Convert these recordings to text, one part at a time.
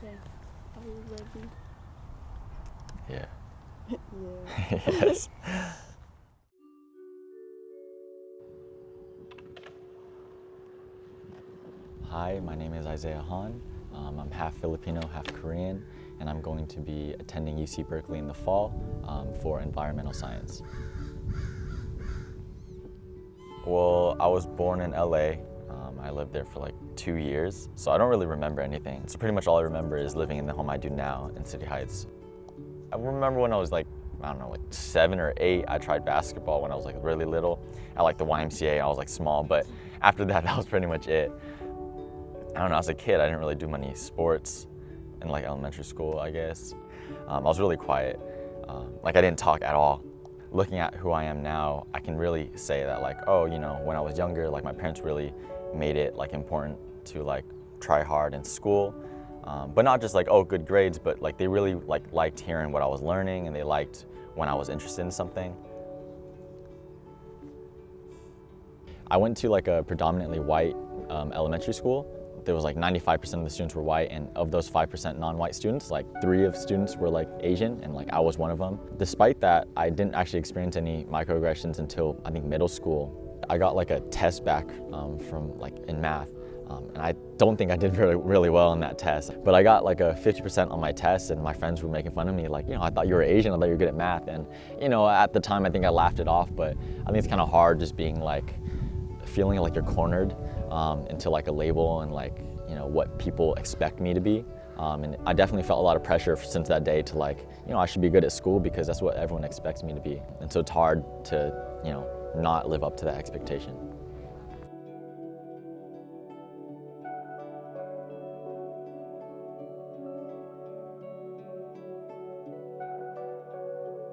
say, are you ready? Yeah. Yeah. Yes. Hi, my name is Isaiah Han. I'm half Filipino, half Korean, and I'm going to be attending UC Berkeley in the fall for environmental science. Well, I was born in LA. I lived there for like 2 years, so I don't really remember anything. So pretty much all I remember is living in the home I do now in City Heights. I remember when I was like, I don't know, like 7 or 8, I tried basketball when I was like really little. At like the YMCA, I was like small, but after that, that was pretty much it. I don't know, as a kid, I didn't really do many sports in like elementary school, I guess. I was really quiet. Like I didn't talk at all. Looking at who I am now, I can really say that like, oh, you know, when I was younger, like my parents really made it like important to like try hard in school. But not just like, oh, good grades, but like they really like liked hearing what I was learning, and they liked when I was interested in something. I went to like a predominantly white elementary school. There was like 95% of the students were white, and of those 5% non-white students, like 3 of students were like Asian, and like I was one of them. Despite that, I didn't actually experience any microaggressions until I think middle school. I got like a test back from like in math, and I don't think I did really well on that test. But I got like a 50% on my test, and my friends were making fun of me, like, you know, I thought you were Asian, I thought you were good at math. And you know, at the time I think I laughed it off, but I think it's kind of hard just being like, feeling like you're cornered into like a label and like, you know, what people expect me to be. And I definitely felt a lot of pressure since that day to like, you know, I should be good at school because that's what everyone expects me to be. And so it's hard to, you know, not live up to that expectation.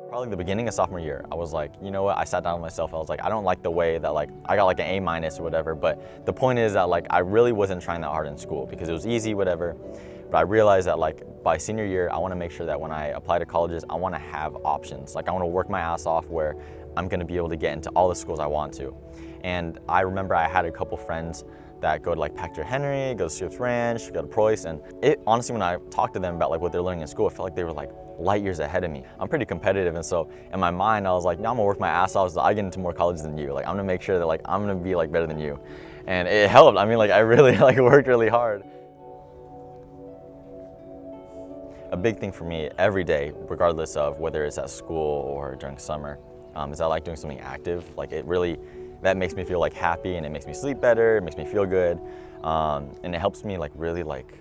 Probably the beginning of sophomore year, I was like, you know what, I sat down with myself, I was like, I don't like the way that like, I got like an A- or whatever, but the point is that like, I really wasn't trying that hard in school because it was easy, whatever, but I realized that like, by senior year, I wanna make sure that when I apply to colleges, I wanna have options. Like I wanna work my ass off where I'm gonna be able to get into all the schools I want to. And I remember I had a couple friends that go to like Pachter Henry, go to Schiff's Ranch, go to Preuss, and it honestly, when I talked to them about like what they're learning in school, it felt like they were like light years ahead of me. I'm pretty competitive, and so in my mind, I was like, no, I'm gonna work my ass off so I get into more colleges than you. Like I'm gonna make sure that like I'm gonna be like better than you, and it helped. I mean, like I really like worked really hard. A big thing for me every day, regardless of whether it's at school or during summer, is I like doing something active. Like it really, that makes me feel like happy, and it makes me sleep better, it makes me feel good, and it helps me like really like,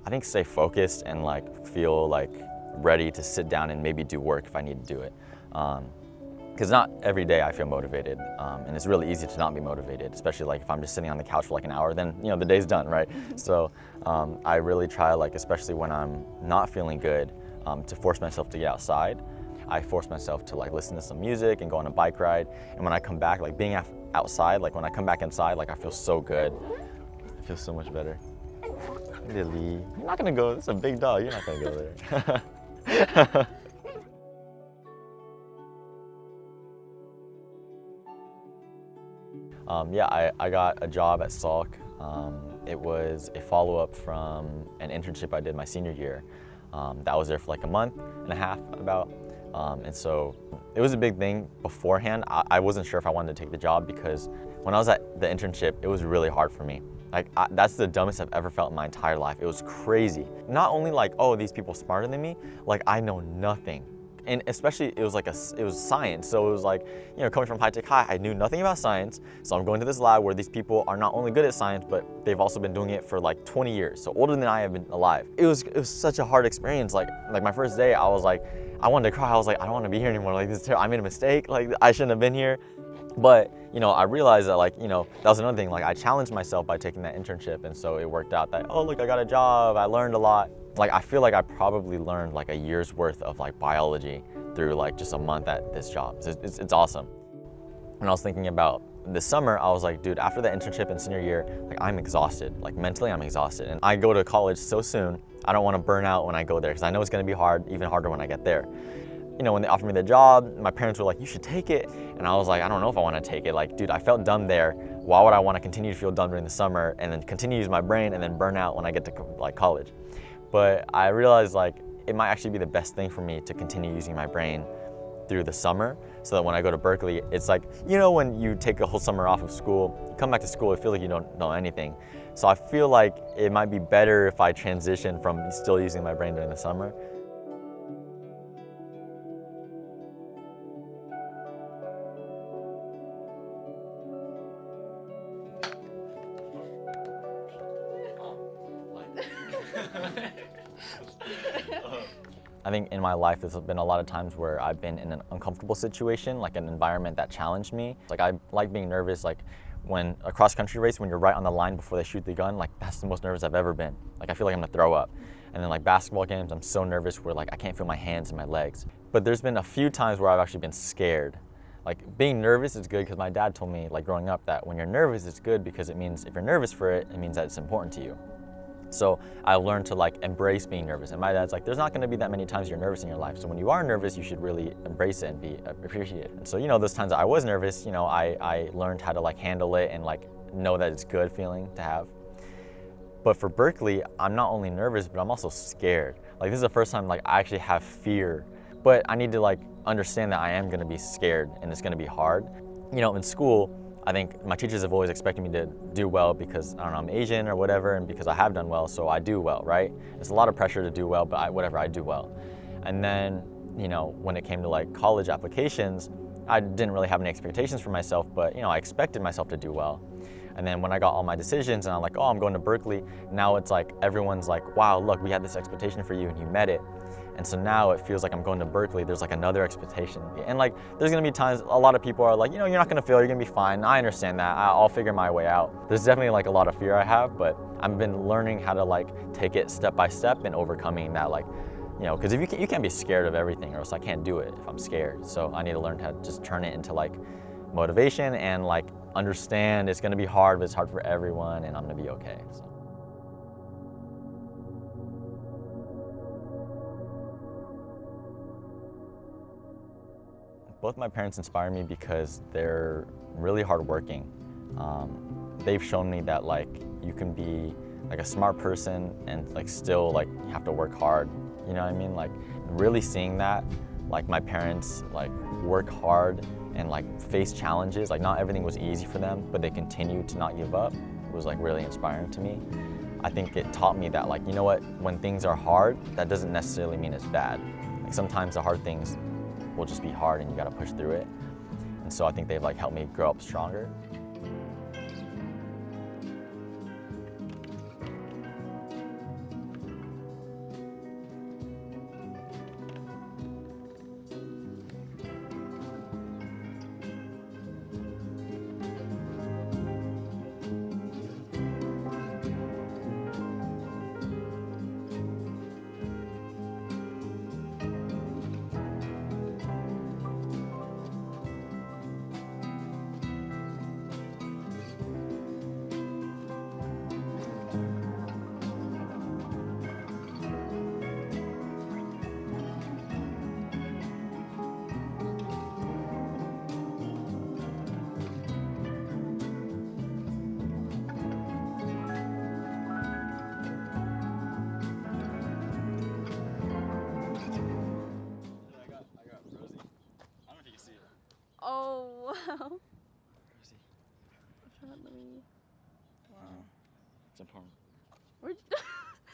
I think stay focused and like feel like ready to sit down and maybe do work if I need to do it. Because not every day I feel motivated, and it's really easy to not be motivated, especially like if I'm just sitting on the couch for like an hour, then you know the day's done, right? So I really try, like especially when I'm not feeling good, to force myself to get outside. I force myself to like listen to some music and go on a bike ride, and when I come back, like being outside, like when I come back inside, like I feel so good. I feel so much better. Lily, you're not gonna go, it's a big dog, you're not gonna go there. Yeah, I got a job at Salk. It was a follow-up from an internship I did my senior year. That was there for like a month and a half about. And so it was a big thing beforehand. I wasn't sure if I wanted to take the job because when I was at the internship, it was really hard for me. Like that's the dumbest I've ever felt in my entire life. It was crazy. Not only like, oh, these people smarter than me, like I know nothing. And especially it was science. So it was like, you know, coming from high tech high, I knew nothing about science. So I'm going to this lab where these people are not only good at science, but they've also been doing it for like 20 years. So older than I have been alive. It was such a hard experience. Like my first day, I was like, I wanted to cry. I was like, I don't want to be here anymore. Like this is terrible. I made a mistake. Like I shouldn't have been here. But, you know, I realized that like, you know, that was another thing. Like I challenged myself by taking that internship. And so it worked out that, oh, look, I got a job. I learned a lot. Like I feel like I probably learned like a year's worth of like biology through like just a month at this job. It's awesome. When I was thinking about this summer, I was like, dude, after the internship in senior year, like I'm exhausted. Like mentally, I'm exhausted. And I go to college so soon, I don't want to burn out when I go there because I know it's going to be hard, even harder when I get there. You know, when they offered me the job, my parents were like, you should take it. And I was like, I don't know if I want to take it. Like, dude, I felt dumb there. Why would I want to continue to feel dumb during the summer and then continue to use my brain and then burn out when I get to like college? But I realized like it might actually be the best thing for me to continue using my brain through the summer, so that when I go to Berkeley, it's like, you know, when you take a whole summer off of school, you come back to school, it feels like you don't know anything. So I feel like it might be better if I transition from still using my brain during the summer. I think in my life there's been a lot of times where I've been in an uncomfortable situation, like an environment that challenged me. Like I like being nervous, like when a cross-country race, when you're right on the line before they shoot the gun, like that's the most nervous I've ever been. Like I feel like I'm gonna throw up. And then like basketball games, I'm so nervous where like I can't feel my hands and my legs. But there's been a few times where I've actually been scared. Like being nervous is good because my dad told me like growing up that when you're nervous it's good because it means if you're nervous for it, it means that it's important to you. So I learned to like embrace being nervous. And my dad's like, there's not gonna be that many times you're nervous in your life. So when you are nervous, you should really embrace it and be appreciated. And so, you know, those times that I was nervous, you know, I learned how to like handle it and like know that it's a good feeling to have. But for Berkeley, I'm not only nervous, but I'm also scared. Like this is the first time like I actually have fear, but I need to like understand that I am gonna be scared and it's gonna be hard. You know, in school, I think my teachers have always expected me to do well because, I don't know, I'm Asian or whatever, and because I have done well, so I do well, right? It's a lot of pressure to do well, but I do well. And then, you know, when it came to like college applications, I didn't really have any expectations for myself, but, you know, I expected myself to do well. And then when I got all my decisions and I'm like, oh, I'm going to Berkeley, now it's like everyone's like, wow, look, we had this expectation for you and you met it. And so now it feels like I'm going to Berkeley, there's like another expectation. And like, there's gonna be times, a lot of people are like, you know, you're not gonna fail, you're gonna be fine. I understand that, I'll figure my way out. There's definitely like a lot of fear I have, but I've been learning how to like take it step by step and overcoming that, like, you know, because if you can't be scared of everything or else I can't do it if I'm scared. So I need to learn how to just turn it into like motivation and like understand it's gonna be hard, but it's hard for everyone and I'm gonna be okay. So. Both my parents inspire me because they're really hardworking. They've shown me that like you can be like a smart person and like still like have to work hard. You know what I mean? Like really seeing that, like my parents like work hard and like face challenges. Like not everything was easy for them, but they continued to not give up. It was like really inspiring to me. I think it taught me that like, you know what, when things are hard, that doesn't necessarily mean it's bad. Like sometimes the hard things will just be hard and you gotta push through it. And so I think they've like helped me grow up stronger. Oh, wow. Wow. It's important.